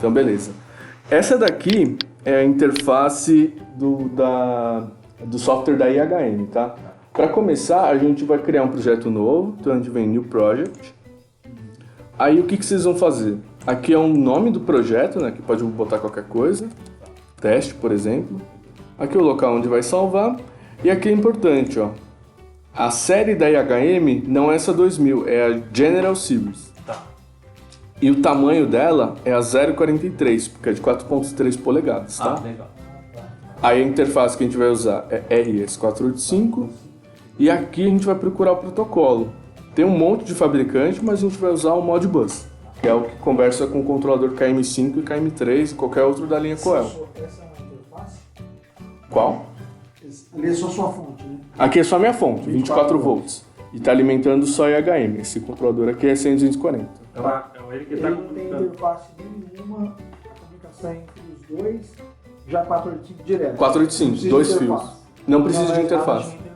Então, beleza. Essa daqui é a interface do software da IHM, tá? Para começar, a gente vai criar um projeto novo, então a gente vem New Project. Aí o que vocês vão fazer? Aqui é o nome do projeto, né? Que pode botar qualquer coisa. Teste, por exemplo. Aqui é o local onde vai salvar. E aqui é importante, ó. A série da IHM não é essa 2000, é a General Series. Tá. E o tamanho dela é a 0,43, porque é de 4,3 polegadas, tá? Legal. Aí a interface que a gente vai usar é RS485. E aqui a gente vai procurar o protocolo. Tem um monte de fabricante, mas a gente vai usar o Modbus, que é o que conversa com o controlador KM5 e KM3 e qualquer outro da linha Coel. Essa é uma interface? Qual? Ali é só sua fonte, né? Aqui é só minha fonte, 24 volts. E está alimentando só IHM. Esse controlador aqui é 140. É ele que está Ele não tem comunicando. interface nenhuma, a comunicação entre os dois, já 485 direto. 485, Não dois precisa de fios. interface. Não precisa de é interface. nada de interface.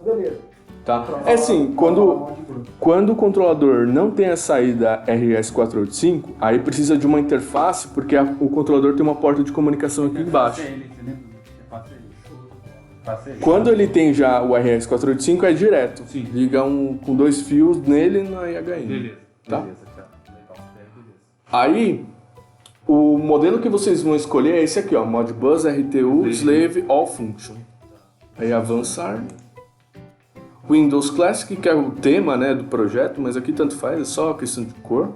Beleza. Tá? É assim, quando o controlador não tem a saída RS485, aí precisa de uma interface, porque o controlador tem uma porta de comunicação aqui embaixo. Quando ele tem já o RS485, é direto. Sim. Liga com dois fios nele na IHM. Beleza. Tá? Beleza, tchau. Legal. Beleza. Aí, o modelo que vocês vão escolher é esse aqui, ó, Modbus RTU Slave All Function. Aí avançar. Windows Classic, que é o tema, né, do projeto, mas aqui tanto faz, é só questão de cor.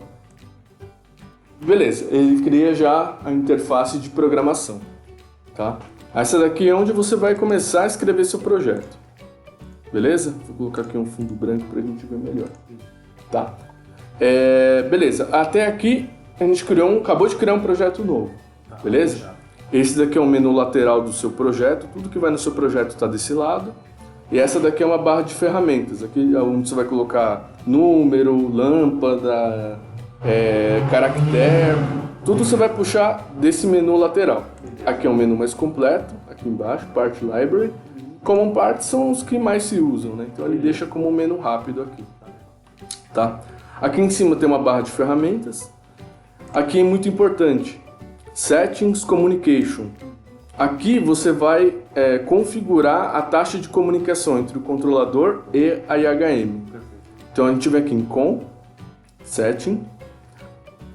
Beleza, ele cria já a interface de programação, tá? Essa daqui é onde você vai começar a escrever seu projeto. Beleza? Vou colocar aqui um fundo branco para a gente ver melhor. Tá? Beleza, até aqui a gente acabou de criar um projeto novo. Beleza? Esse daqui é o menu lateral do seu projeto, tudo que vai no seu projeto está desse lado. E essa daqui é uma barra de ferramentas, aqui é onde você vai colocar número, lâmpada, caractere, tudo você vai puxar desse menu lateral. Aqui é um menu mais completo, aqui embaixo, Part Library. Common Parts são os que mais se usam, né? Então ele deixa como um menu rápido aqui. Tá? Aqui em cima tem uma barra de ferramentas. Aqui é muito importante, Settings Communication. Aqui você vai configurar a taxa de comunicação entre o controlador e a IHM. Então a gente vem aqui em Com, Setting.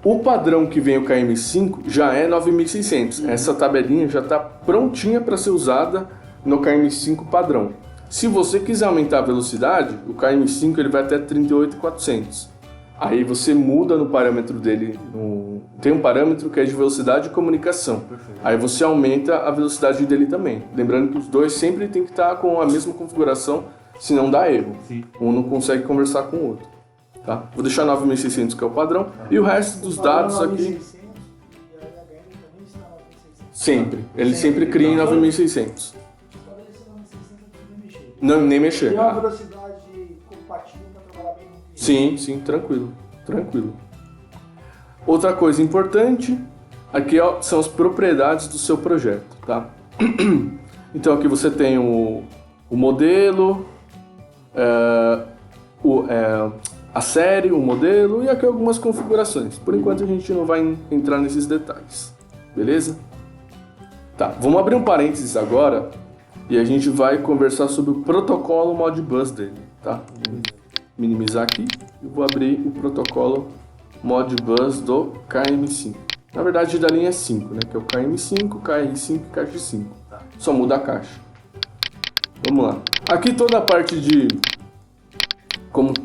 O padrão que vem o KM5 já é 9600. Essa tabelinha já está prontinha para ser usada no KM5 padrão. Se você quiser aumentar a velocidade, o KM5 ele vai até 38.400. Aí você muda no parâmetro dele, tem um parâmetro que é de velocidade de comunicação. Perfeito. Aí você aumenta a velocidade dele também. Lembrando que os dois sempre tem que estar com a mesma configuração, senão dá erro. Sim. Um não consegue conversar com o outro. Tá? Vou deixar 9600 que é o padrão. E o resto dos dados aqui... Sempre. Ele sempre cria em 9600. Não, nem mexer. E uma velocidade compatível para trabalhar bem no cliente. Sim, tranquilo. Outra coisa importante, aqui são as propriedades do seu projeto, tá? Então aqui você tem o modelo, a série, o modelo e aqui algumas configurações. Por enquanto a gente não vai entrar nesses detalhes, beleza? Tá, vamos abrir um parênteses agora e a gente vai conversar sobre o protocolo Modbus dele, tá? Vou minimizar aqui e vou abrir o protocolo Modbus do KM5. Na verdade, da linha 5, né? Que é o KM5, KR5 e KX5. Só muda a caixa. Vamos lá. Aqui toda a parte de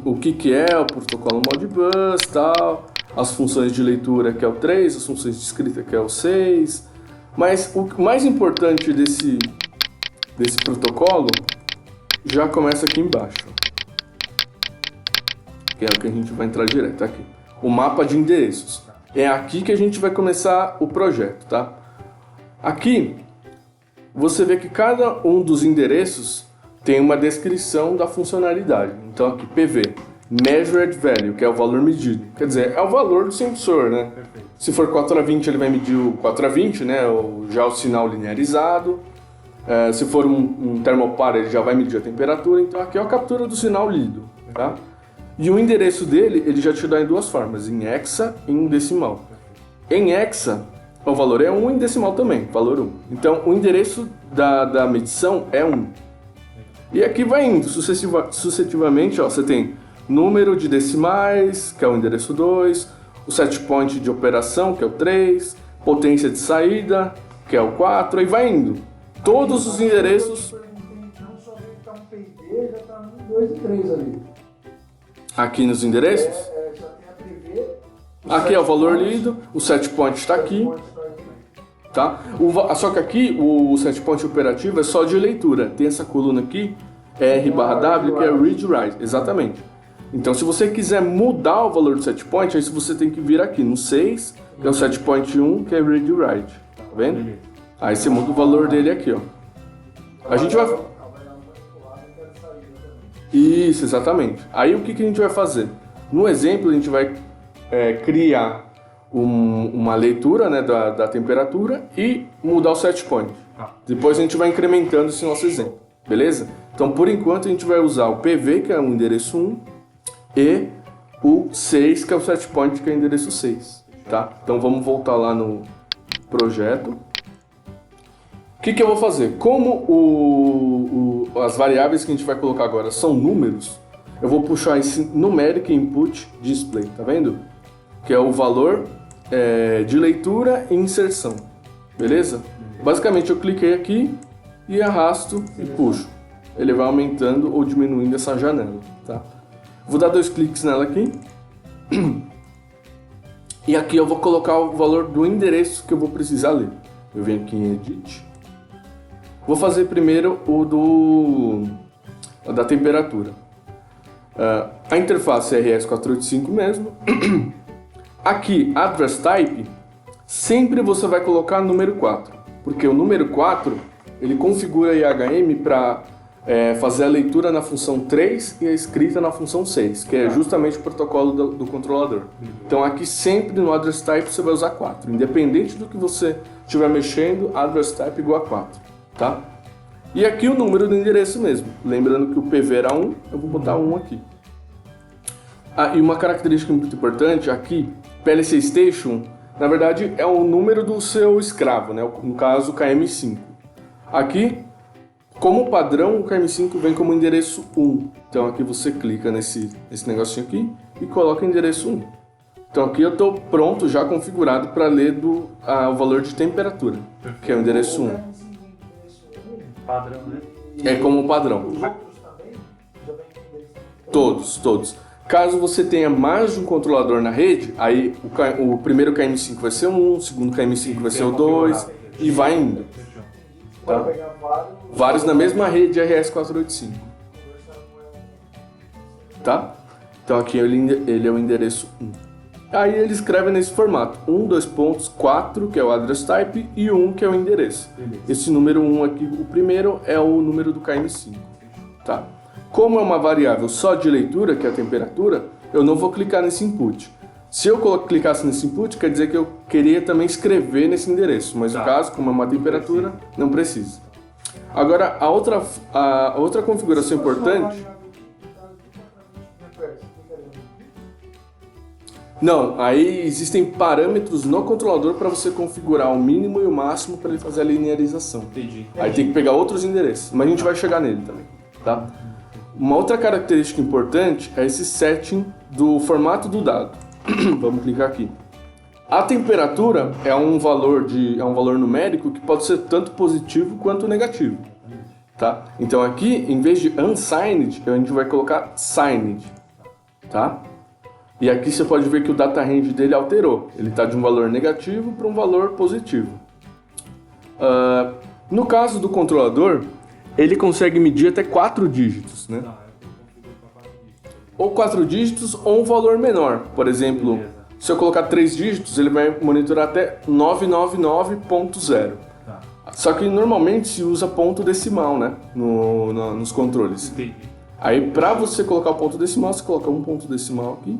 o que é o protocolo Modbus, tal, as funções de leitura que é o 3, as funções de escrita que é o 6. Mas o mais importante desse protocolo já começa aqui embaixo. Que é o que a gente vai entrar direto aqui. O mapa de endereços. É aqui que a gente vai começar o projeto, tá? Aqui, você vê que cada um dos endereços tem uma descrição da funcionalidade. Então aqui, PV, Measured Value, que é o valor medido. Quer dizer, é o valor do sensor, né? Perfeito. Se for 4:20, ele vai medir o 4:20, né? Já o sinal linearizado. Se for um termopar, ele já vai medir a temperatura. Então aqui é a captura do sinal lido, tá? E o endereço dele, ele já te dá em duas formas, em hexa e em decimal. Em hexa, o valor é 1, em decimal também, valor 1. Então, o endereço da medição é 1. E aqui vai indo, sucessivamente, ó, você tem número de decimais, que é o endereço 2, o set point de operação, que é o 3, potência de saída, que é o 4, aí vai indo. Todos os endereços... Não só vê que está um PV, já está 1, 2 e 3 ali. Aqui nos endereços? Já tem a PV. Aqui é o valor lido, o set point está aqui. Tá? Só que aqui o set point operativo é só de leitura. Tem essa coluna aqui, R/W, que é read write. Exatamente. Então, se você quiser mudar o valor do set point, aí você tem que vir aqui no 6, que é o set point 1, que é read write. Tá vendo? Aí você muda o valor dele aqui, ó. A gente vai... Isso, exatamente. Aí o que a gente vai fazer? No exemplo, a gente vai criar uma leitura, né, da temperatura e mudar o set point. Depois a gente vai incrementando esse nosso exemplo, beleza? Então, por enquanto, a gente vai usar o PV, que é o endereço 1, e o 6, que é o set point, que é o endereço 6, tá? Então, vamos voltar lá no projeto. O que eu vou fazer? Como as variáveis que a gente vai colocar agora são números, eu vou puxar esse numeric input display, tá vendo? Que é o valor de leitura e inserção, beleza? Basicamente eu cliquei aqui e arrasto e puxo. Ele vai aumentando ou diminuindo essa janela, tá? Vou dar 2 cliques nela aqui. E aqui eu vou colocar o valor do endereço que eu vou precisar ler. Eu venho aqui em Edit. Vou fazer primeiro o da temperatura. A interface é RS485 mesmo. Aqui, Address Type, sempre você vai colocar número 4, porque o número 4, ele configura a IHM para fazer a leitura na função 3 e a escrita na função 6, que é justamente o protocolo do controlador. Então aqui sempre no Address Type você vai usar 4, independente do que você estiver mexendo, Address Type igual a 4, tá? E aqui o número do endereço mesmo, lembrando que o PV era 1, eu vou botar 1 aqui. E uma característica muito importante aqui, PLC Station, na verdade é o número do seu escravo, né? No caso o KM5. Aqui, como padrão, o KM5 vem como endereço 1. Então aqui você clica nesse negocinho aqui e coloca endereço 1. Então aqui eu estou pronto, já configurado para ler o valor de temperatura, que é o endereço 1. Padrão, né? É como padrão. Os outros também já vem com endereço? Todos. Caso você tenha mais de um controlador na rede, aí o primeiro KM5 vai ser 1, o segundo KM5 vai ser o 2 e vai indo. Tá? Vai pegar Vários na mesma rede RS485. Tá? Então aqui ele é o endereço 1. Aí ele escreve nesse formato: 1, 2 pontos, 4, que é o address type, e 1, que é o endereço. Esse número 1 aqui, o primeiro, é o número do KM5. Tá? Como é uma variável só de leitura, que é a temperatura, eu não vou clicar nesse input. Se eu clicasse nesse input, quer dizer que eu queria também escrever nesse endereço, mas no caso, como é uma temperatura, não precisa. Agora, a outra configuração importante... Não, aí existem parâmetros no controlador para você configurar o mínimo e o máximo para ele fazer a linearização. Entendi. Aí tem que pegar outros endereços, mas a gente vai chegar nele também, tá? Uma outra característica importante é esse setting do formato do dado. Vamos clicar aqui. A temperatura é um valor numérico que pode ser tanto positivo quanto negativo, tá? Então aqui, em vez de unsigned, a gente vai colocar signed, tá? E aqui você pode ver que o data range dele alterou. Ele está de um valor negativo para um valor positivo. No caso do controlador, ele consegue medir até 4 dígitos, né? Ou 4 dígitos ou um valor menor. Por exemplo, se eu colocar 3 dígitos, ele vai monitorar até 999.0. Só que normalmente se usa ponto decimal, né? Nos controles. Aí para você colocar o ponto decimal, você coloca um ponto decimal aqui.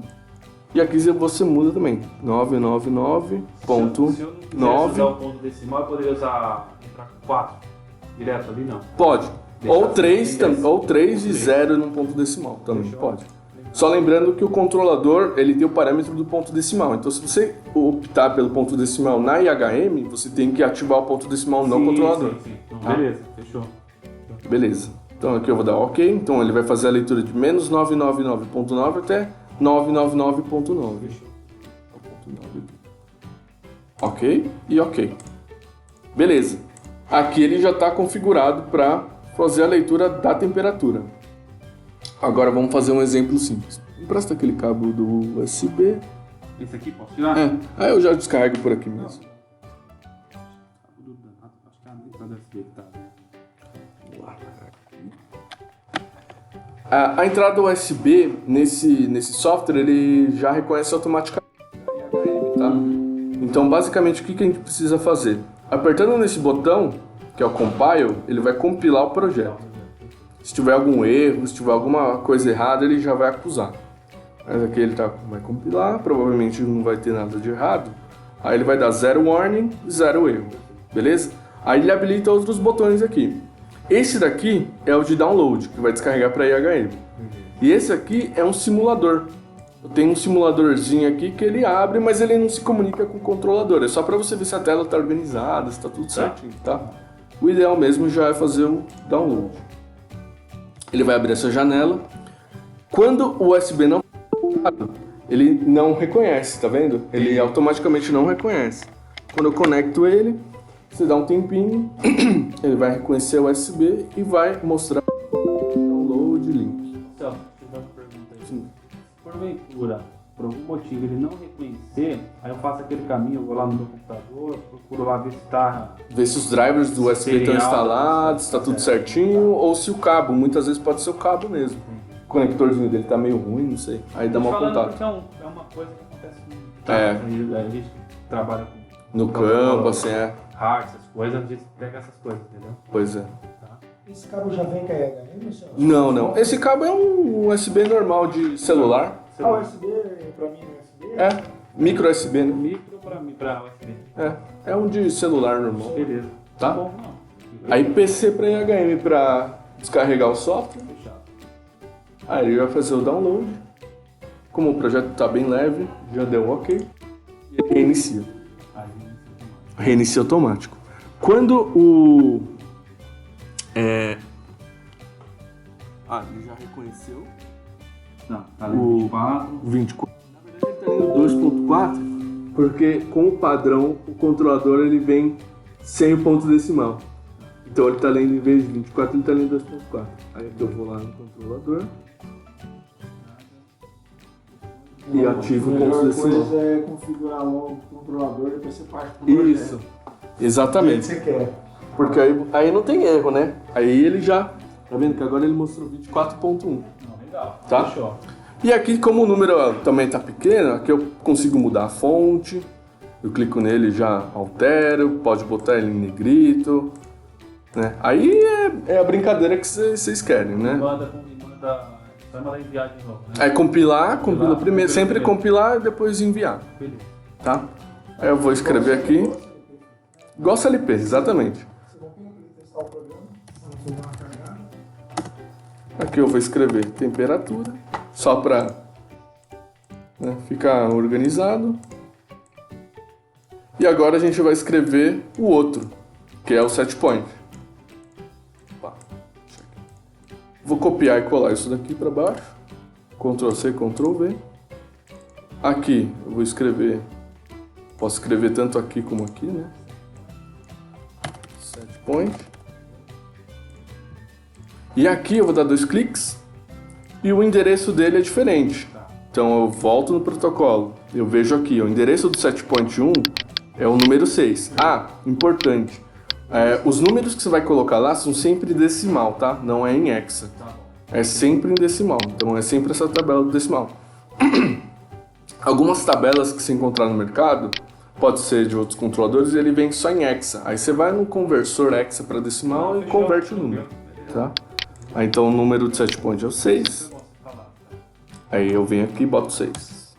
E aqui você muda também. 999.9. Se eu não quiser usar o ponto decimal, eu poderia usar 4 direto ali, não? Pode. Deixar Ou 3 assim, ou 3 e 0 num ponto decimal também. Fechou. Pode. Só lembrando que o controlador, ele tem o parâmetro do ponto decimal. Então, se você optar pelo ponto decimal na IHM, você tem que ativar o ponto decimal no controlador. Sim. Então, Tá? beleza, fechou. Beleza. Então, aqui eu vou dar OK. Então, ele vai fazer a leitura de menos 999.9 até 999.9. Ok e OK. Beleza. Aqui ele já está configurado para fazer a leitura da temperatura. Agora vamos fazer um exemplo simples. Empresta aquele cabo do USB. Esse aqui, posso tirar? Aí eu já descarrego por aqui mesmo. Acho que é a entrada USB que tá, né? A entrada USB nesse software ele já reconhece automaticamente a IHM, tá? Então basicamente o que a gente precisa fazer? Apertando nesse botão, que é o compile, ele vai compilar o projeto. Se tiver algum erro, se tiver alguma coisa errada, ele já vai acusar. Mas aqui ele vai compilar, provavelmente não vai ter nada de errado. Aí ele vai dar 0 warning, 0 erro, beleza? Aí ele habilita outros botões aqui. Esse daqui é o de download, que vai descarregar para IHM. E esse aqui é um simulador. Eu tenho um simuladorzinho aqui que ele abre, mas ele não se comunica com o controlador. É só para você ver se a tela está organizada, se está tudo certinho, tá? O ideal mesmo já é fazer o download. Ele vai abrir essa janela. Quando o USB não ele não reconhece, tá vendo? Ele automaticamente não reconhece. Quando eu conecto ele, você dá um tempinho, ele vai reconhecer o USB e vai mostrar o download link. Então, deixa eu dar uma pergunta aí. Sim. Porventura, por algum motivo ele não reconhecer, aí eu faço aquele caminho, eu vou lá no meu computador, procuro lá ver se está... Ver se os drivers do USB estão instalados, se está tudo certinho, ou se o cabo, muitas vezes pode ser o cabo mesmo. O conectorzinho dele tá meio ruim, não sei. Aí dá mau contato. Então, é uma coisa que acontece muito. É. A gente trabalha com... No campo, assim, hard, essas coisas, a gente pega essas coisas, entendeu? Pois é. Tá. Esse cabo já vem com a IHM, senhor? Não. Esse cabo é um USB normal de celular. Ah, o USB pra mim é USB? É, micro USB, né? Micro pra mim, pra USB. É um de celular normal. Beleza. Tá? Bom, não. Aí PC para IHM para descarregar o software. Fechado. Aí ele vai fazer o download. Como o projeto está bem leve, já deu OK. E ele reinicia. Reinicia automático. Quando o... ele já reconheceu Não, tá no 24. 24. Na verdade ele está lendo 2.4 porque com o padrão o controlador ele vem sem o ponto decimal. Então ele está lendo em vez de 24 ele está lendo 2.4. Aí eu vou lá no controlador e ativo o ponto decimal. A coisa é configurar logo o controlador e depois você parte pro projeto. Isso, exatamente. O que você quer? Porque aí não tem erro, né? Aí ele já... Tá vendo que agora ele mostrou 24.1. Não, legal. Tá? Fechou. E aqui, como o número também tá pequeno, aqui eu consigo mudar a fonte. Eu clico nele e já altero. Pode botar ele em negrito. Né? Aí é a brincadeira que vocês querem, né? Vai mandar enviar de novo, né? Aí compila primeiro. Compila Sempre primeiro. compilar e depois enviar. Beleza. Tá? Aí eu vou escrever aqui. Igual CLP, exatamente. Você vai testar o programa, vamos dar uma carregada. Aqui eu vou escrever temperatura, só para ficar organizado. E agora a gente vai escrever o outro, que é o set point. Vou copiar e colar isso daqui para baixo. Ctrl C, Ctrl V. Aqui eu vou escrever, posso escrever tanto aqui como aqui, né? Set point. E aqui eu vou dar 2 cliques e o endereço dele é diferente. Então eu volto no protocolo, eu vejo aqui, o endereço do setpoint 1 é o número 6. Ah, importante, os números que você vai colocar lá são sempre decimal, tá? Não é em hexa. É sempre em decimal, então é sempre essa tabela do decimal. Algumas tabelas que você encontrar no mercado, pode ser de outros controladores, ele vem só em hexa. Aí você vai no conversor hexa para decimal e converte o número, tá? Aí, então o número de setpoint é o 6. Aí eu venho aqui e boto 6.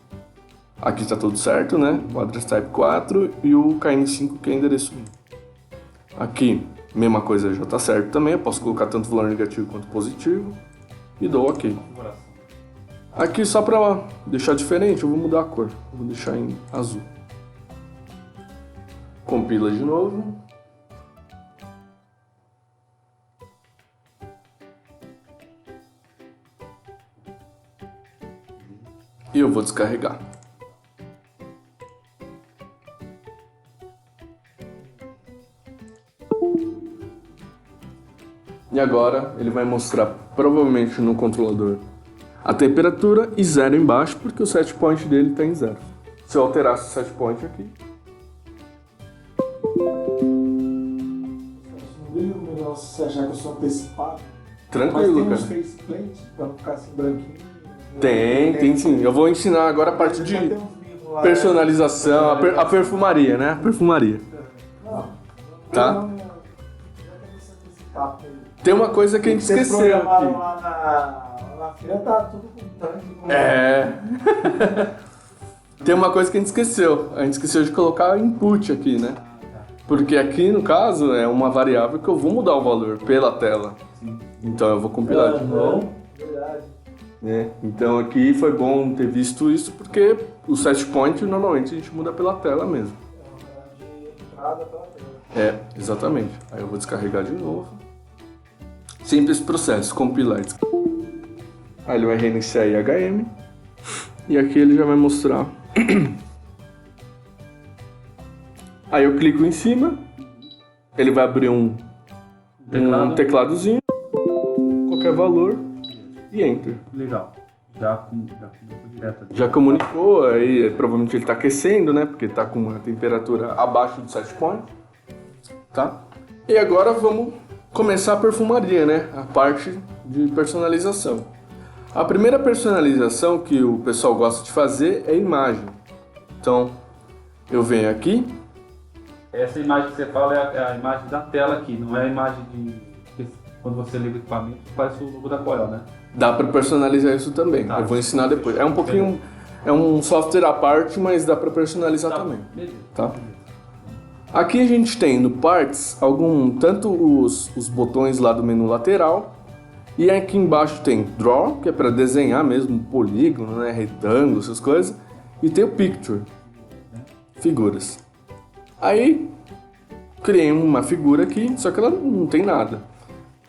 Aqui está tudo certo, né? O address type 4 e o KN5 que é endereço 1. Aqui, mesma coisa já está certo também. Eu posso colocar tanto valor negativo quanto positivo. E dou OK. Aqui só pra deixar diferente, eu vou mudar a cor. Eu vou deixar em azul. Compila de novo. E eu vou descarregar. E agora ele vai mostrar provavelmente no controlador a temperatura e 0 embaixo, porque o set point dele está em 0. Se eu alterasse o set point aqui... Não é melhor você achar que eu sou antecipado? Tranquilo, mas cara. tem uns faceplates pra não ficar assim branquinho. Tem sim. Eu vou ensinar agora a parte de personalização, a perfumaria, né? Perfumaria. Não, Tá. já tem esse antecipado aí. Tem uma coisa que a gente Vocês esqueceu programaram aqui. lá na feira, tá tudo com tanque. É. Tem uma coisa que a gente esqueceu. A gente esqueceu de colocar input aqui, né? Porque aqui, no caso, é uma variável que eu vou mudar o valor pela tela. Então eu vou compilar de novo. Verdade. Né? Então aqui foi bom ter visto isso, porque o set point normalmente a gente muda pela tela mesmo. É uma de entrada pela tela. É, exatamente. Aí eu vou descarregar de novo. Simples processo, compilar. Aí ele vai reiniciar IHM. E aqui ele já vai mostrar. Aí eu clico em cima. Ele vai abrir um tecladozinho. Qualquer valor. E Enter. Legal. Já comunicou direto ali. Já comunicou, aí provavelmente ele está aquecendo, né? Porque está com uma temperatura abaixo do set point. Tá? E agora vamos começar a perfumaria, né? A parte de personalização. A primeira personalização que o pessoal gosta de fazer é imagem. Então, eu venho aqui. Essa imagem que você fala é a imagem da tela aqui, não é a imagem de quando você liga o equipamento, faz o logo da Coel, né? Dá para personalizar isso também. Tá. Eu vou ensinar depois. É um pouquinho... É um software à parte, mas dá para personalizar Tá, também. beleza. Tá? Aqui a gente tem no Parts tanto os botões lá do menu lateral, e aqui embaixo tem Draw, que é para desenhar mesmo polígono, né, retângulo, essas coisas, e tem o Picture, figuras. Aí criei uma figura aqui, só que ela não tem nada.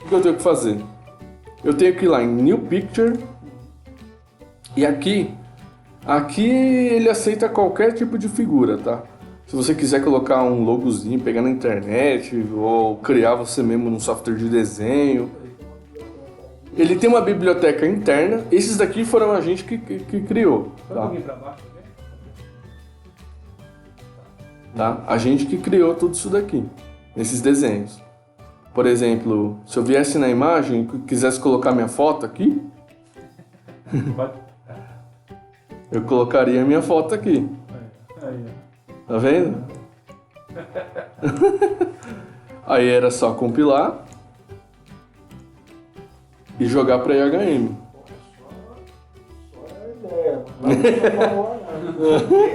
O que eu tenho que fazer? Eu tenho que ir lá em New Picture, e aqui ele aceita qualquer tipo de figura, tá? Se você quiser colocar um logozinho, pegar na internet, ou criar você mesmo num software de desenho. Ele tem uma biblioteca interna, esses daqui foram a gente que criou. Vai um pouquinho pra baixo, Tá? A gente que criou tudo isso daqui, esses desenhos. Por exemplo, se eu viesse na imagem e quisesse colocar minha foto aqui, Vai. eu colocaria a minha foto aqui. Aí, Tá vendo? Aí era só compilar e jogar para IHM. Só é ideia. Não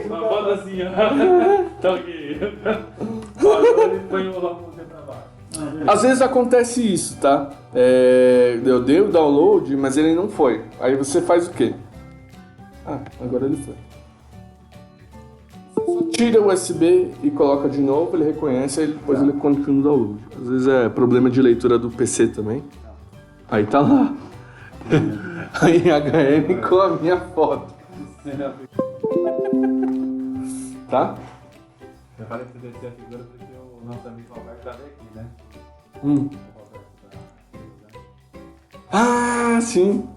Uma banda assim, ó. Então aqui. Agora ele põe o logo pra baixo. Às vezes acontece isso, tá? Eu dei o download, mas ele não foi. Aí você faz o quê? Ah, agora ele foi. Só tira o USB e coloca de novo, ele reconhece, aí depois ele continua o download. Às vezes é problema de leitura do PC também. Aí tá lá. Aí HM com a minha foto. Tá? Eu falei pra você descer a figura porque o nosso amigo Roberto tá bem aqui, né? Hum. O Roberto tá... Ah, sim.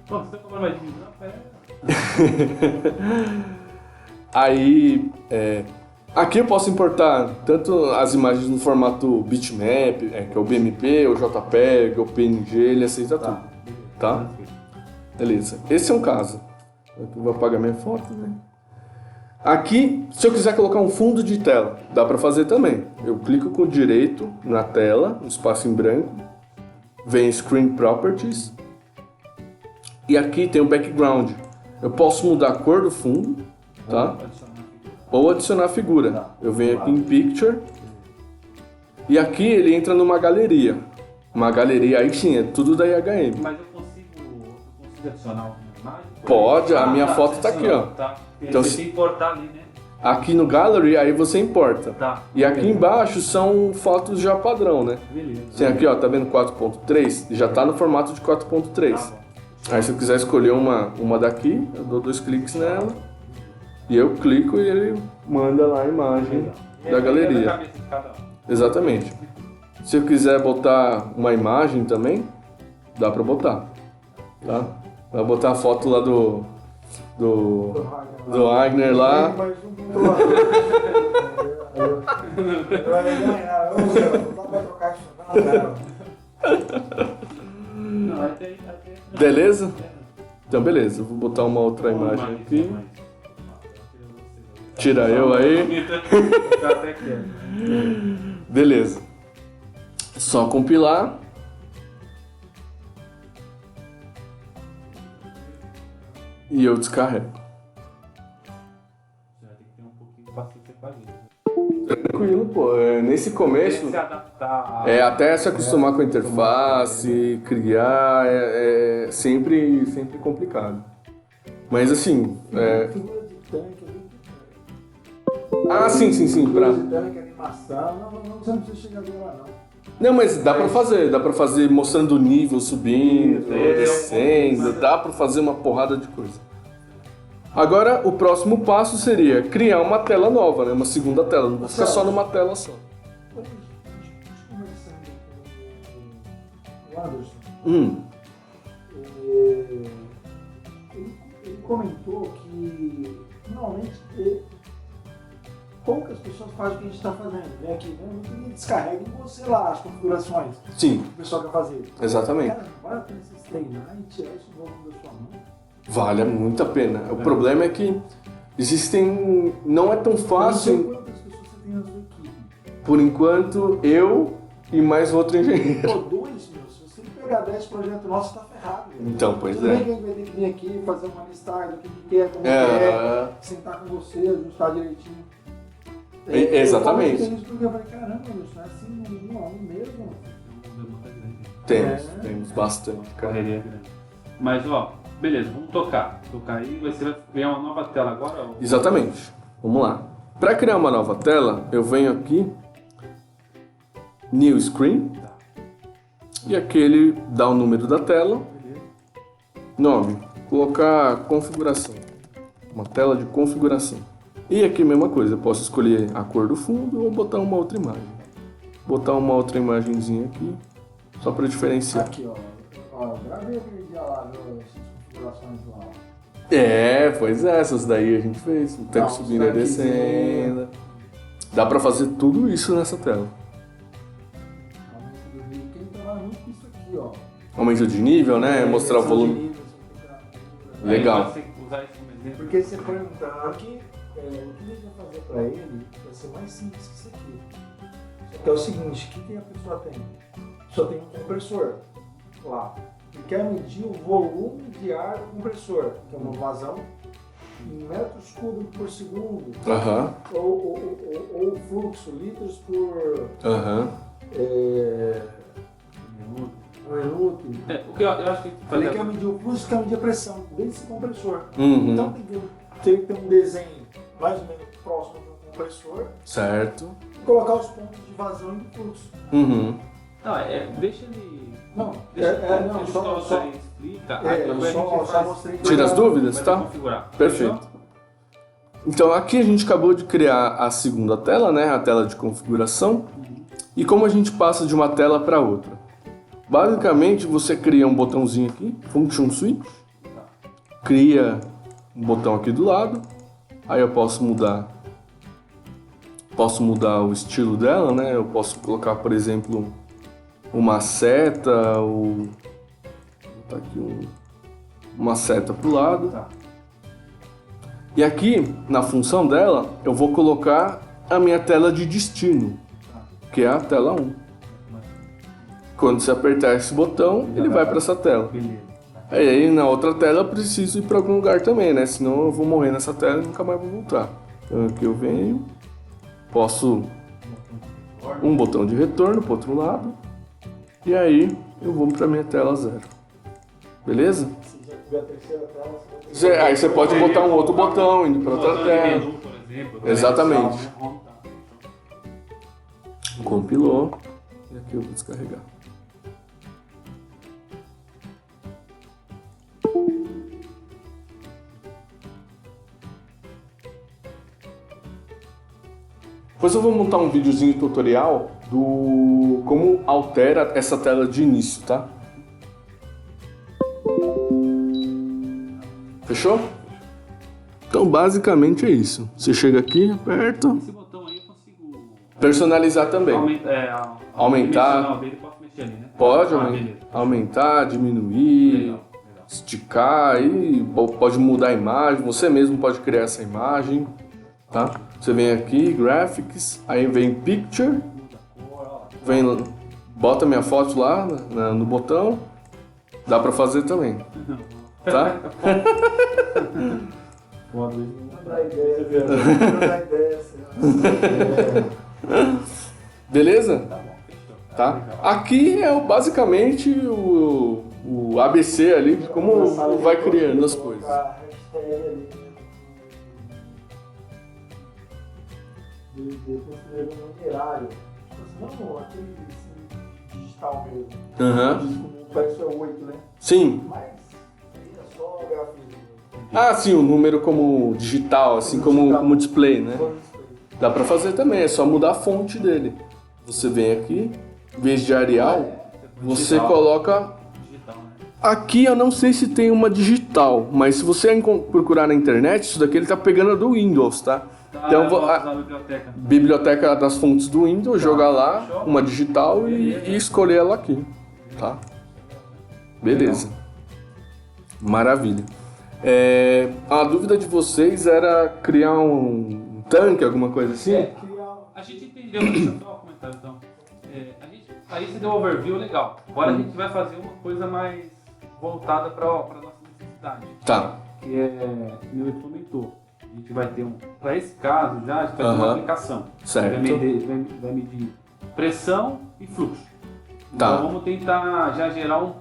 Pô, você tá falando mais de não, Aí, aqui eu posso importar tanto as imagens no formato bitmap, que é o BMP, o JPEG, o PNG, ele aceita tudo. Tá? Beleza. Esse é um caso. Eu vou apagar minha foto, né? Aqui, se eu quiser colocar um fundo de tela, dá para fazer também. Eu clico com o direito na tela, no espaço em branco, vem Screen Properties, e aqui tem o background. Eu posso mudar a cor do fundo, tá? Ou adicionar a figura. Eu venho aqui em Picture, E aqui ele entra numa galeria. Uma galeria, aí sim, é tudo da IHM. Mas eu consigo adicionar alguma imagem? Pode, a minha foto tá aqui, ó. Tá. Então, Você tem que importar ali, né? Aqui no Gallery, aí você importa. Tá. E aqui embaixo são fotos já padrão, né? Beleza. Tem aqui, ó, tá vendo 4.3? Já tá no formato de 4.3. Tá bom. Aí se eu quiser escolher uma daqui, eu dou 2 cliques nela. E eu clico e ele manda lá a imagem da galeria. Exatamente. Se eu quiser botar uma imagem também, dá pra botar. Tá? Vai botar a foto lá do Wagner lá. Mais um controlador. Vai ganhar. Não dá pra trocar isso. Não, até... Beleza? Então beleza, eu vou botar uma outra imagem aqui. Tira eu aí. Até quero. Beleza. Só compilar. E eu descarrego. Já tem que ter um pouquinho de paciência com a gente. Tranquilo, pô. Nesse começo, Se adaptar. até se acostumar com a interface, criar, é sempre complicado. Mas assim, Figura de tanque, sim, figura pra... de tanque, animação. Não, você não precisa chegar lá, não. Não, mas dá pra fazer mostrando o nível, subindo, descendo, dá pra fazer uma porrada de coisa. Agora, o próximo passo seria criar uma tela nova, né? Uma segunda tela, não vou ficar só numa tela só. Conversando com o Anderson, ele comentou que normalmente poucas pessoas fazem o que a gente está fazendo. Vem aqui, né? E descarrega em você lá as configurações Sim, que o pessoal quer fazer. exatamente. Cara, não vale a pena você treinar e tirar isso do volume da sua mão. Vale muito a pena. O problema é que existem... Não é tão Eu não sei fácil, quantas pessoas você tem na sua equipe. por enquanto, eu e mais outro engenheiro. Pô, dois, meu. Se você pegar 10 projetos nossos, você tá ferrado. Velho. Então, pois Tudo bem é. que a gente vai ter que vir aqui, fazer uma listagem do que quer, como quer, sentar com você, ajustar direitinho. Exatamente. Eu porque eu falei, caramba, isso é assim, um a um mesmo. Temos bastante, cara. Correria grande. Mas ó, beleza, vamos tocar. Tocar aí, você vai criar uma nova tela agora? Ou... Exatamente. Vamos lá. Para criar uma nova tela, eu venho aqui, New Screen, e aqui ele dá o número da tela, nome, colocar configuração, uma tela de configuração. E aqui mesma coisa, eu posso escolher a cor do fundo ou botar uma outra imagem. Botar uma outra imagenzinha aqui, só para diferenciar. Aqui, ó, gravei aquele dia lá, essas configurações lá. Pois é, essas daí a gente fez, o texto subindo e descendo. Dá para fazer tudo isso nessa tela. Quem trabalha muito com isso aqui, ó. Aumento de nível, né? Mostrar o volume. Nível, Legal. Aí você usar isso como exemplo. porque você pergunta aqui, o que a gente vai fazer para ele vai ser mais simples que isso aqui. Só que é o seguinte, o que a pessoa tem? Só tem um compressor lá. Ele quer medir o volume de ar do compressor, que é uma vazão, em metros cúbicos por segundo, Aham, ou o fluxo, litros por aham. minuto. O que eu acho que Ele quer medir o fluxo, quer medir a pressão desse compressor. Uhum. Então tem que ter um desenho mais ou menos próximo do compressor Certo. e colocar os pontos de vazão e de fluxo. Uhum. Não, deixa ele. Não, Deixa só explica. Aí depois a gente só faz- mostrei. Tira as dúvidas, vai tá? configurar. Perfeito. Então aqui a gente acabou de criar a segunda tela, né? A tela de configuração. E como a gente passa de uma tela para outra? Basicamente você cria um botãozinho aqui, Function Switch. Cria um botão aqui do lado. Aí eu posso mudar o estilo dela, né? Eu posso colocar, por exemplo, uma seta ou vou botar aqui uma seta pro lado. Tá. E aqui, na função dela, eu vou colocar a minha tela de destino, que é a tela 1. Quando você apertar esse botão, ele vai para essa tela. Beleza. Aí na outra tela eu preciso ir para algum lugar também, né? Senão eu vou morrer nessa tela e nunca mais vou voltar. Então aqui eu venho, posso um botão de retorno para o outro lado, e aí eu vou para minha tela 0. Beleza? Se já tiver a terceira tela, Aí você pode botar um outro botão indo para outra Botão de tela. menu, por exemplo. Exatamente. Tá. Compilou. E aqui eu vou descarregar. Depois eu vou montar um videozinho tutorial do como altera essa tela de início, tá? Fechou? Então basicamente é isso. Você chega aqui, aperta. Esse botão aí eu consigo Personalizar também. Aumentar. Não, dele posso mexer ali, né? Pode beleza. aumentar, diminuir, Legal. esticar e pode mudar a imagem. Você mesmo pode criar essa imagem, tá? Você vem aqui, Graphics, aí vem Picture, Muda a cor, ó. vem, bota minha foto lá no botão. Dá pra fazer também, tá? Foda. não dá ideia, não dá ideia. Beleza? Tá bom, fechou. Tá? Legal. Aqui é basicamente o ABC ali de como vai criando as coisas. Colocar hashtag ali, depois escrever um numerário. Não, aquele digital mesmo. Aham. Como parece o 8, né? Sim. Mas aí é só grafismo. Ah, sim, o número como digital, assim como display, né? Só display. Dá pra fazer também, é só mudar a fonte dele. Você vem aqui, em vez de Arial, você Digital. coloca... Digital, né? Aqui eu não sei se tem uma digital, mas se você procurar na internet, isso daqui ele tá pegando a do Windows, tá? Tá, Então eu vou- posso a- usar a biblioteca. Biblioteca das fontes do Windows, jogar lá Fechou. uma digital Beleza. e escolher ela aqui, tá? Beleza. Maravilha. A dúvida de vocês era criar um tanque, alguma coisa assim? Criar A gente entendeu, deixa eu só comentar então. Aí você deu um overview legal. Agora a gente vai fazer uma coisa mais voltada para a nossa necessidade. Tá. Que é, como ele comentou, a gente vai ter para esse caso já, a gente vai ter uma Aham. aplicação. Certo. Vai medir pressão e fluxo. Tá. Então vamos tentar já gerar um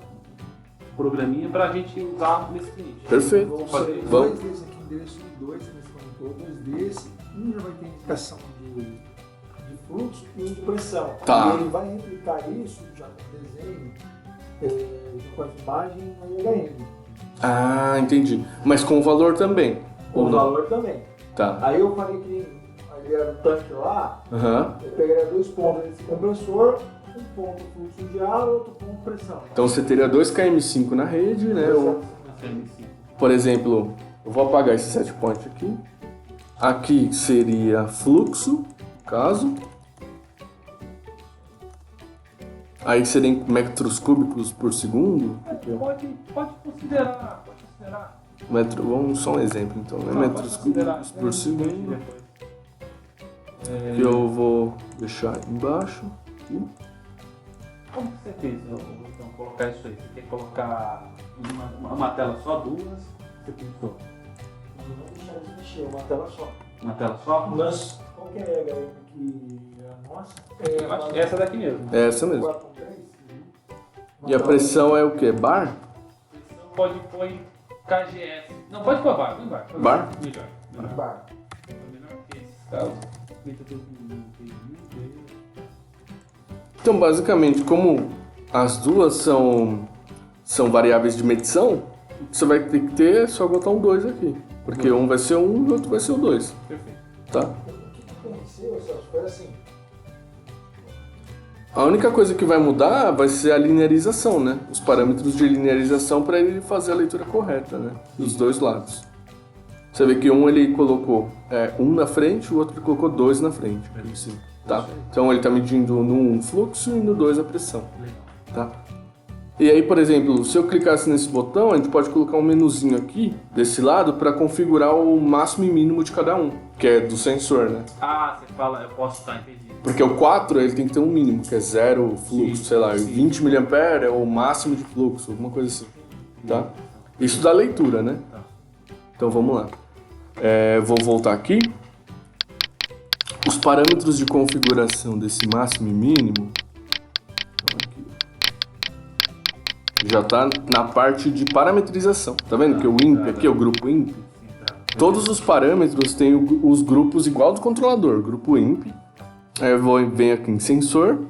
programinha para a gente usar nesse cliente. Perfeito. Vamos Pode fazer ir. dois desses aqui, endereço de dois, que você comentou, dois desses. Um já vai ter indicação de fluxo e um de pressão. Tá. E ele vai replicar isso já com desenho, com as imagens no IHM. Ah, entendi. Mas com o valor também? Com Ou o não? valor também. Tá. Aí eu falei que ali era o tanque lá, Aham. eu pegaria dois pontos desse compressor, um ponto fluxo de ar, outro ponto pressão. Então você teria 2 km5 na rede, né? Por exemplo, eu vou apagar esse set point aqui. Aqui seria fluxo, no caso. Aí seria em metros cúbicos por segundo. Pode considerar. Vamos só um exemplo então, né? Metros cúbicos por segundo. Que eu vou deixar embaixo. Aqui. Como que você fez, então, colocar isso aí? Você quer colocar uma tela só, duas? Você pensou? Não deixar eles mexer, uma tela só. Uma tela só? Mas qual que é a HM que é a nossa? Eu acho que é essa daqui mesmo. É essa mesmo. 4.3? E a pressão é o quê? Bar? Pressão pode pôr em KGS. Não, pode pôr bar. Põe bar. Bar? Melhor. Bar. Melhor que esses casos. Então, basicamente, como as duas são variáveis de medição, você vai ter que ter só botar um 2 aqui. Porque um vai ser 1 e o outro vai ser o 2. Perfeito. Tá? O que aconteceu, Celso, foi assim. A única coisa que vai mudar vai ser a linearização, né? Os parâmetros de linearização para ele fazer a leitura correta, né? Dos dois lados. Você vê que um ele colocou 1 na frente, o outro ele colocou 2 na frente. Assim, tá? Então ele está medindo no 1 fluxo e no 2 a pressão. Tá? E aí, por exemplo, se eu clicasse nesse botão, a gente pode colocar um menuzinho aqui, desse lado, para configurar o máximo e mínimo de cada um, que é do sensor, né? Ah, você fala, eu posso estar entendido. Porque o 4 ele tem que ter um mínimo, que é 0 fluxo, Sim, sei lá, sim. 20 mA é o máximo de fluxo, alguma coisa assim. Tá? Isso dá leitura, né? Tá. Então vamos lá. Vou voltar aqui. parâmetros de configuração desse máximo e mínimo, então aqui, já está na parte de parametrização. Tá vendo que o INP aqui é o grupo INP? Todos os parâmetros têm os grupos igual do controlador, grupo INP. Aí eu venho aqui em sensor.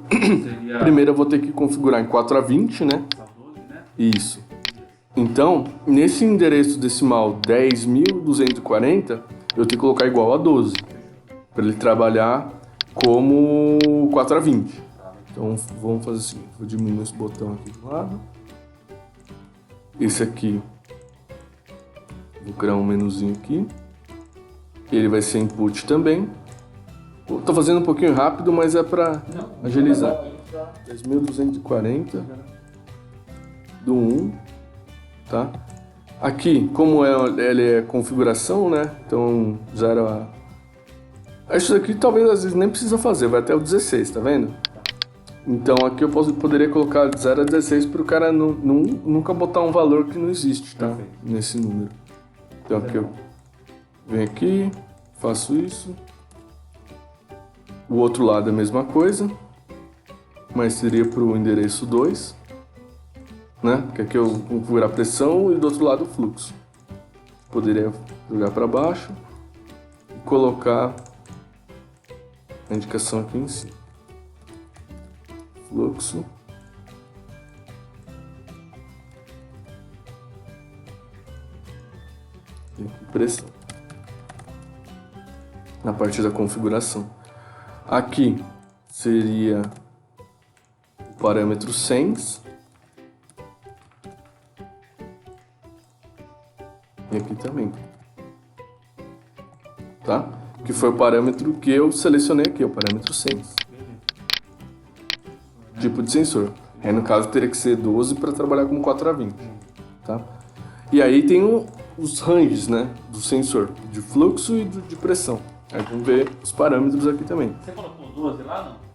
Primeiro eu vou ter que configurar em 4A20, né? Isso. Então, nesse endereço decimal 10.240, eu tenho que colocar igual a 12. Para ele trabalhar como 4A20. Então vamos fazer assim, vou diminuir esse botão aqui do lado. Esse aqui, vou criar um menuzinho aqui. Ele vai ser input também. Estou fazendo um pouquinho rápido, mas é para agilizar. 10.240 do 1, tá? Aqui, como ele é configuração, né? Então 0 a... Isso daqui talvez às vezes nem precisa fazer, vai até o 16, tá vendo? Então aqui eu poderia colocar 0 a 16 para o cara nunca botar um valor que não existe, tá? Nesse número. Então aqui eu venho aqui, faço isso. O outro lado é a mesma coisa, mas seria para o endereço 2, né? Que aqui eu vou configurar a pressão e do outro lado o fluxo. Poderia jogar para baixo e colocar a indicação aqui em cima. Fluxo. E aqui pressão. Na parte da configuração. Aqui seria o parâmetro sens. E aqui também. Tá? Que foi o parâmetro que eu selecionei aqui, o parâmetro sens. Tipo de sensor. Aí no caso teria que ser 12 para trabalhar com 4A20. Tá? E aí tem os ranges, né, do sensor, de fluxo e de pressão. Aí vamos ver os parâmetros aqui também. Você colocou 12 lá, não?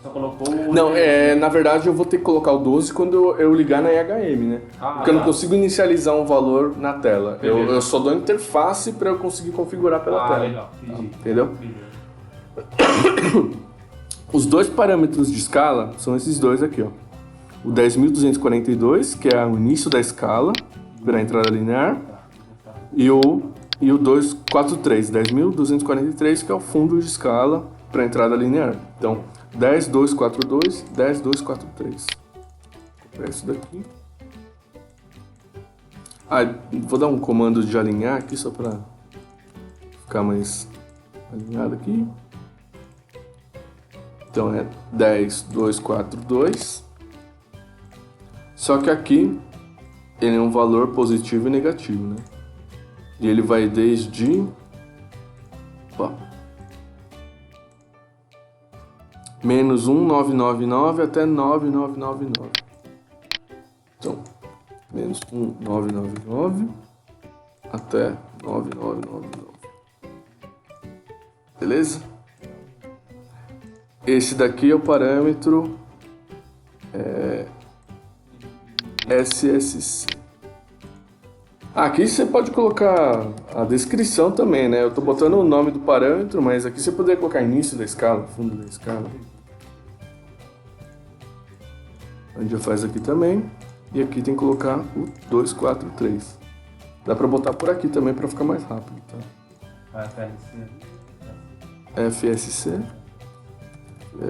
Só colocou o... Não, na verdade eu vou ter que colocar o 12 quando eu ligar na IHM, né? Porque eu não consigo inicializar um valor na tela. Eu só dou interface para eu conseguir configurar pela tela. Legal. Entendi. Entendeu? Os dois parâmetros de escala são esses dois aqui, ó. O 10.242, que é o início da escala para a entrada linear, e o 243, 10.243, que é o fundo de escala para a entrada linear. Então, 10.242, 10.243. Vou copiar isso daqui. Vou dar um comando de alinhar aqui só para ficar mais alinhado aqui. Então é 10.242. Só que aqui ele é um valor positivo e negativo, né? E ele vai desde menos 1.999 até 9.999. Então, menos 1.999 até 9.999. Beleza? Esse daqui é o parâmetro SSC. Aqui você pode colocar a descrição também, né? Eu estou botando o nome do parâmetro, mas aqui você poderia colocar início da escala, fundo da escala. A gente já faz aqui também. E aqui tem que colocar o 243. Dá para botar por aqui também para ficar mais rápido, tá? FSC.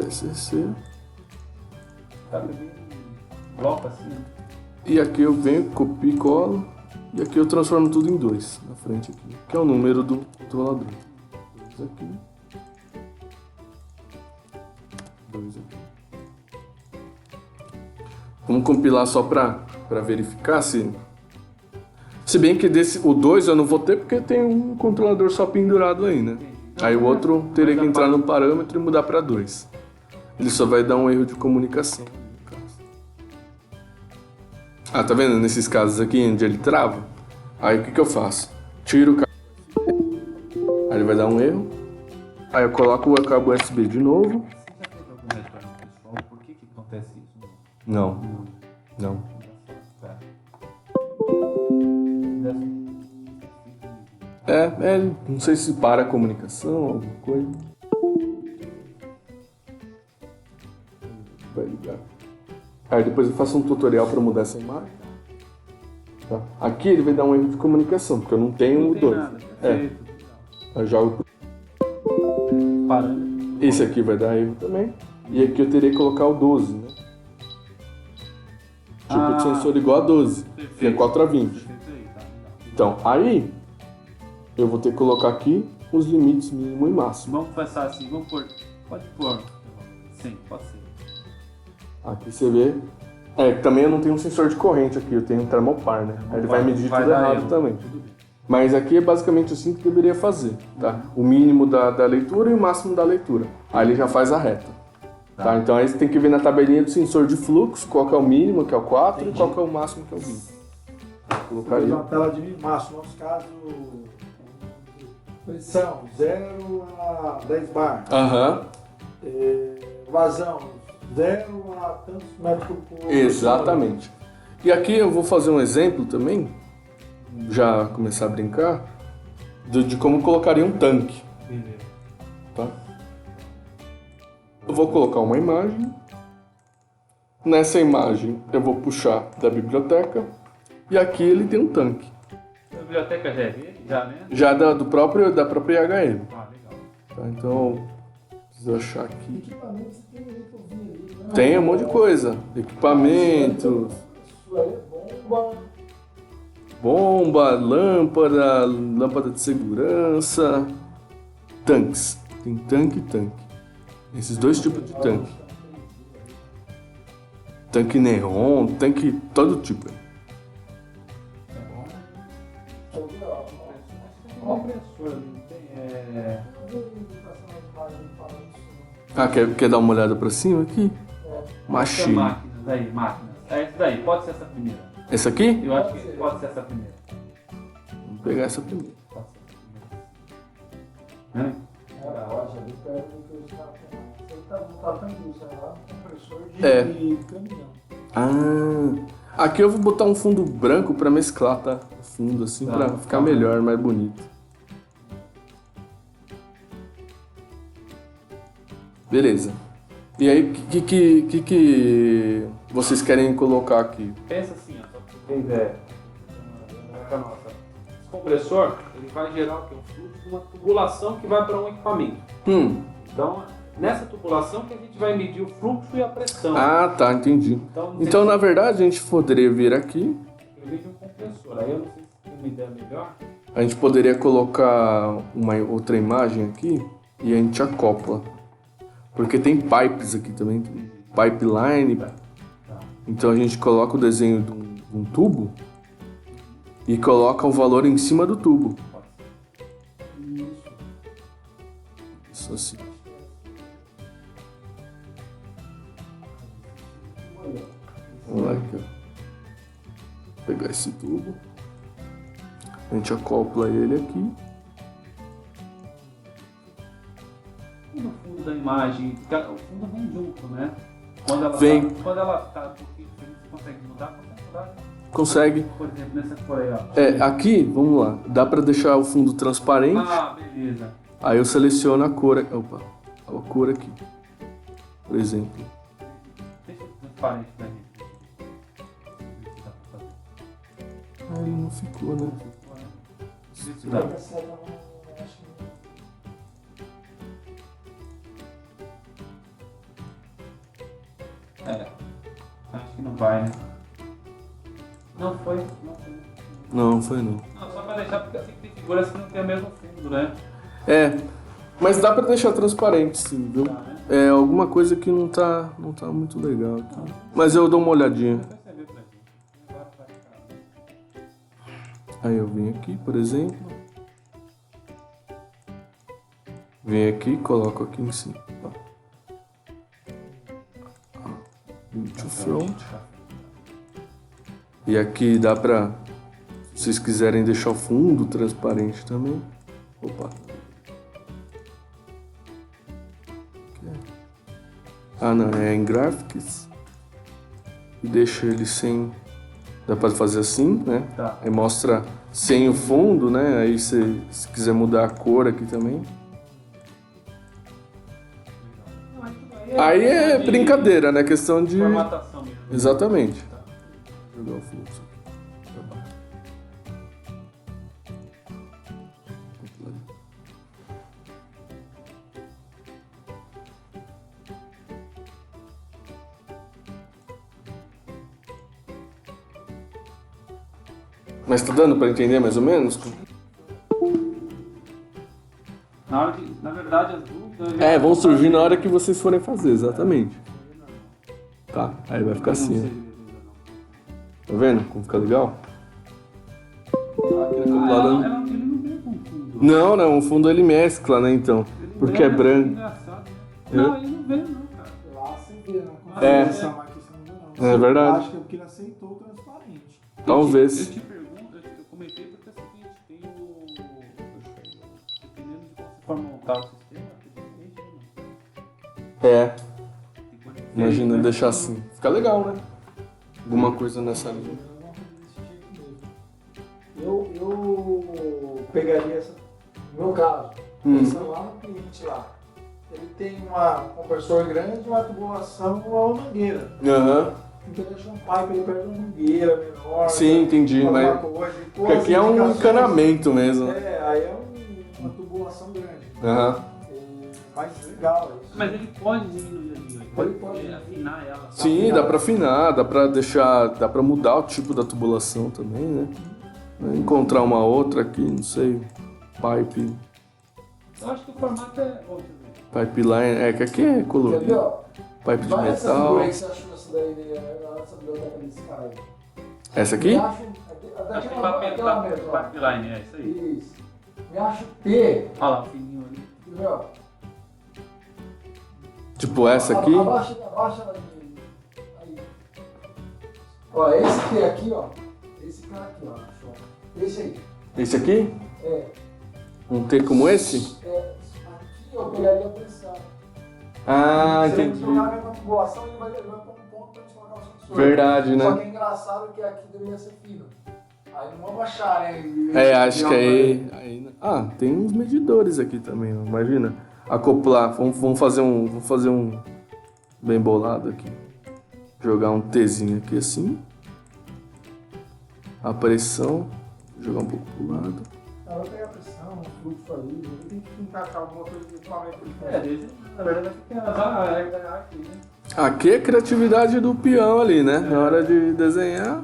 FSC. Tá bem bloco assim, né? E aqui eu venho, copio e colo. E aqui eu transformo tudo em 2 na frente aqui, que é o número do controlador. 2 aqui. 2 aqui. Vamos compilar só para verificar se bem que o 2 eu não vou ter porque tem um controlador só pendurado aí, né? Aí o outro teria que entrar no parâmetro e mudar para 2. Ele só vai dar um erro de comunicação. Tá vendo nesses casos aqui onde ele trava? Aí o que eu faço? Tiro o cabo USB, aí ele vai dar um erro. Aí eu coloco o cabo USB de novo. Você já teve algum retorno pessoal? Por que acontece isso? Não. Não sei se para a comunicação, alguma coisa. Aí depois eu faço um tutorial para mudar essa imagem. Tá? Aqui ele vai dar um erro de comunicação, porque eu não tenho o 2. Nada, perfeito. Eu jogo. Parâmetro. Esse aqui vai dar erro também. E aqui eu teria que colocar o 12, né? Tipo de sensor igual a 12, que é 4 a 20. Perfeito aí, tá, legal. Então, aí eu vou ter que colocar aqui os limites mínimo e máximo. Vamos pensar assim, vamos pôr. Pode pôr. Sim, pode ser. Aqui você vê. Também eu não tenho um sensor de corrente aqui, eu tenho um termopar, né? Aí ele vai medir tudo dar errado erro, também. tudo bem. Mas aqui é basicamente assim que deveria fazer, tá? O mínimo da leitura e o máximo da leitura. Aí ele já faz a reta. Tá? Então aí você tem que ver na tabelinha do sensor de fluxo qual que é o mínimo, que é o 4, e qual que é o máximo, que é o 20. Você fez uma tela de máximo, no nosso caso, pressão 0 a 10 bar. Aham. Vazão 0 a tantos metros por Exatamente. E aqui eu vou fazer um exemplo também, já começar a brincar, de como colocaria um tanque. Beleza. Tá? Eu vou colocar uma imagem. Nessa imagem eu vou puxar da biblioteca. E aqui ele tem um tanque. A biblioteca já é dele? Já, né? Já da própria IHM. Ah, legal. Tá? Então, preciso achar aqui. Equipamentos tem que eu vi ali, né? Tem um monte de coisa. Equipamento, Isso aí é bomba. bomba, lâmpada de segurança, tanques. Tem tanque e tanque. Esses dois tipos de tanque. Tanque neon, tanque todo tipo. Compressor ali, não tem. Ah, quer dar uma olhada pra cima aqui? Machine. Máquinas aí, máquinas. É essa daí, pode ser essa primeira. Essa aqui? Eu acho que pode ser essa primeira. Vamos pegar essa primeira. Pode ser essa primeira. Né? Caminhão. Aqui eu vou botar um fundo branco pra mesclar, tá? O fundo assim, Tá, pra ficar melhor, mais bonito. Beleza. E aí, o que vocês querem colocar aqui? Pensa assim, ó, só pra você ter ideia. Nossa. Esse compressor, ele vai gerar o quê? Um fluxo de uma tubulação que vai para um equipamento. Então, nessa tubulação que a gente vai medir o fluxo e a pressão. Ah, tá, entendi. Então, na verdade, a gente poderia vir aqui, eu vejo um compressor. Aí eu não sei se tem uma ideia melhor. a gente poderia colocar uma outra imagem aqui e a gente acopla. Porque tem pipes aqui também, pipeline. Então a gente coloca o desenho de um tubo e coloca o valor em cima do tubo. Isso assim. Vamos lá aqui, ó. Vou pegar esse tubo. A gente acopla ele aqui. No fundo da imagem, porque o fundo vem junto, né? Quando ela Vem. quando ela tá um pouquinho diferente, você consegue mudar? Consegue. Por exemplo, nessa cor aí, ó. Aqui, vamos lá. Dá pra deixar o fundo transparente. Ah, beleza. Aí eu seleciono a cor. Opa, a cor aqui. Por exemplo. Deixa transparente pra gente. Aí não ficou, né? Vê se dá. Acho que não vai, né? Não foi. Não, foi não. Não, só pra deixar, porque assim tem figuras que não tem o mesmo fundo, né? Mas dá pra deixar transparente, sim, viu? Tá, né? É alguma coisa que não tá muito legal aqui. Mas eu dou uma olhadinha. Vai perceber pra gente. Agora vai ficar. Aí eu venho aqui, por exemplo. Venho aqui, coloco aqui em cima. To front. E aqui dá pra, se vocês quiserem deixar o fundo transparente também. Opa. Ah, não, é em Graphics. E deixa ele sem... Dá pra fazer assim, né? Tá. Aí mostra sem o fundo, né? Aí se quiser mudar a cor aqui também. Aí é brincadeira, né? Questão de... Formatação mesmo. Exatamente. Vou jogar o fluxo aqui pra baixo. Mas tá dando pra entender mais ou menos? Na verdade, as dúvidas... Vão surgir na hora que vocês forem fazer, exatamente. Tá, aí vai ficar assim, ó. Tá vendo como fica legal? Ele não vem com fundo. Não, o fundo ele mescla, né, então. Porque é branco. Engraçado, né? Não, ele não vem não, cara. Lá você vê, né? É. Essa máquina você não vê, não. É verdade. Acho que é porque ele aceitou o transparente. Talvez. Eu te pergunto, eu comentei porque é o seguinte, tem o... Dependendo de como você for montar o sistema, tem diferente, né? Imagina deixar assim. Fica legal, né? Alguma coisa nessa linha. Eu pegaria essa. No meu caso, pensando lá no cliente lá. Ele tem um compressor grande, uma tubulação e uma mangueira. Aham. Então deixa um pipe, ele perde uma mangueira menor. Sim, entendi. Mas porque aqui é um encanamento mesmo. Aí é uma tubulação grande. Aham. Mais legal isso. Mas ele pode diminuir ali, ó. Ele pode afinar ela. Sim, dá pra afinar, dá pra mudar o tipo da tubulação também, né? Encontrar uma outra aqui, não sei. Pipe. Eu acho que o formato é... Deixa Pipeline, que aqui é colorido. Quer ver, ó? Pipe de Vai essa metal. figura aí que você achou essa daí, nessa biblioteca desse cara aí. Essa aqui? Me acho, Acho que daquela mesmo, ó. pipeline, é isso aí. Isso. Me acho P. Olha lá, o fininho ali. Quer ver, ó? Tipo essa aqui? Abaixa ela de... Aí. Ó, esse P aqui, ó. Esse cara aqui, ó. Esse aí. Esse aqui? É. Um T como esse? Aqui eu pegaria a pressão. Ah, Se entendi. você jogar a mesma tubulação, ele vai pôr um ponto pra gente colocar o sensor. Verdade, Só né? que é engraçado que aqui deveria ser fino. Aí não vamos achar, né? Acho que aí... Ah, tem uns medidores aqui também, ó. Imagina. Acoplar. Vamos fazer um bem bolado aqui. Jogar um Tzinho aqui assim. A pressão. Jogar um pouco pro lado. Ela vai pegar a pressão, o fluxo ali. Ele tem que encaixar alguma coisa de equipamento ali. Na verdade, tem a regra aqui, né? Aqui é a criatividade do peão ali, né? Na hora de desenhar,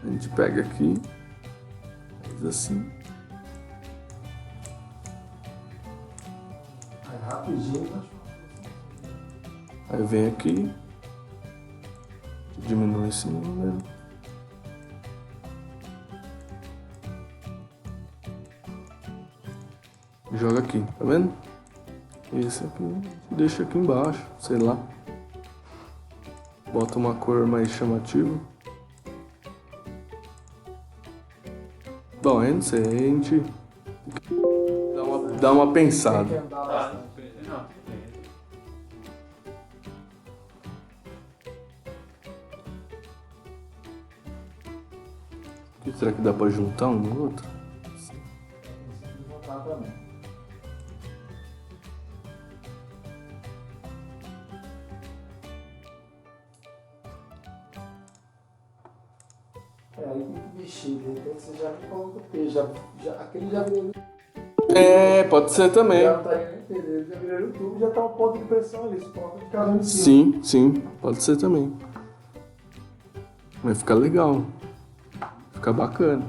a gente pega aqui, faz assim. Aí rapidinho, Aí vem aqui, diminui esse número. Joga aqui, tá vendo? Esse aqui, deixa aqui embaixo, sei lá. Bota uma cor mais chamativa. Bom, aí não sei, aí a gente dá uma pensada. tem que andar bastante. Não, O que será que dá pra juntar um no outro? Tem que voltar também. Aí tem que mexer, de repente você já me coloca o P, aquele já virou. Pode ser também. Já não tá nem entendendo, ele já virou o tubo, já tá o ponto de pressão ali, você coloca de cada um em cima. Sim, pode ser também. Vai ficar legal. Fica bacana.